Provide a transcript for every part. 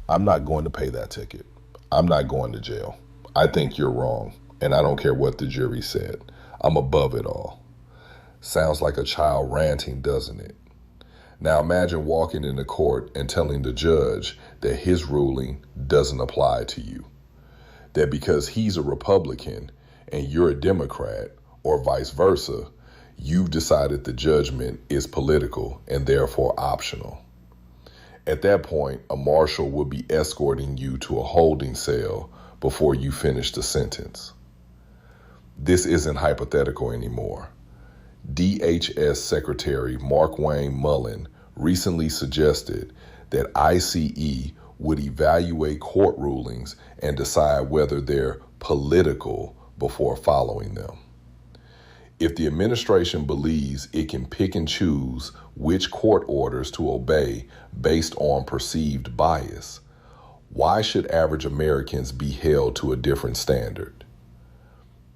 I'm not going to pay that ticket. I'm not going to jail. I think you're wrong, and I don't care what the jury said. I'm above it all. Sounds like a child ranting, doesn't it? Now imagine walking into court and telling the judge that his ruling doesn't apply to you. That because he's a Republican and you're a Democrat, or vice versa, you've decided the judgment is political and therefore optional. At that point, a marshal will be escorting you to a holding cell before you finish the sentence. This isn't hypothetical anymore. DHS Secretary Markwayne Mullin recently suggested that ICE would evaluate court rulings and decide whether they're political before following them. If the administration believes it can pick and choose which court orders to obey based on perceived bias, why should average Americans be held to a different standard?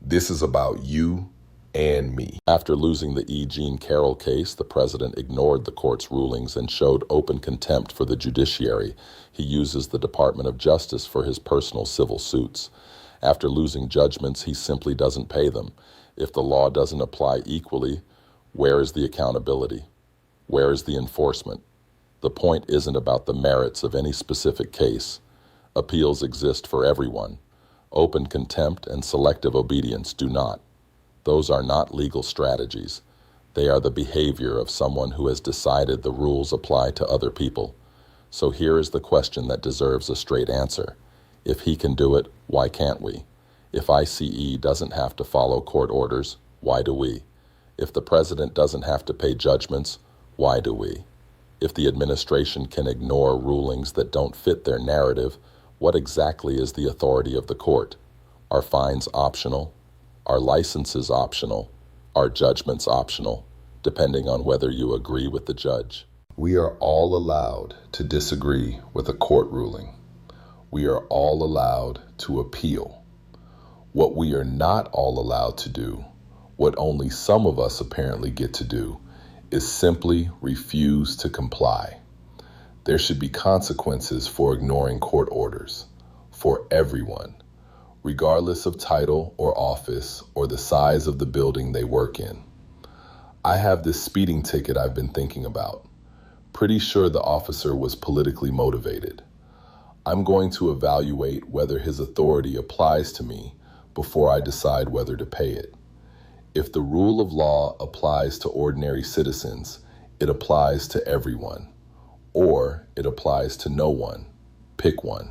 This is about you and me. After losing the E. Jean Carroll case, the president ignored the court's rulings and showed open contempt for the judiciary. He uses the Department of Justice for his personal civil suits. After losing judgments, he simply doesn't pay them. If the law doesn't apply equally, where is the accountability? Where is the enforcement? The point isn't about the merits of any specific case. Appeals exist for everyone. Open contempt and selective obedience do not. Those are not legal strategies. They are the behavior of someone who has decided the rules apply to other people. So here is the question that deserves a straight answer. If he can do it, why can't we? If ICE doesn't have to follow court orders, why do we? If the president doesn't have to pay judgments, why do we? If the administration can ignore rulings that don't fit their narrative, what exactly is the authority of the court? Are fines optional? Are licenses optional? Are judgments optional? Depending on whether you agree with the judge. We are all allowed to disagree with a court ruling. We are all allowed to appeal. What we are not all allowed to do, what only some of us apparently get to do, is simply refuse to comply. There should be consequences for ignoring court orders, for everyone, regardless of title or office or the size of the building they work in. I have this speeding ticket I've been thinking about. Pretty sure the officer was politically motivated. I'm going to evaluate whether his authority applies to me before I decide whether to pay it. If the rule of law applies to ordinary citizens, it applies to everyone, or it applies to no one. Pick one.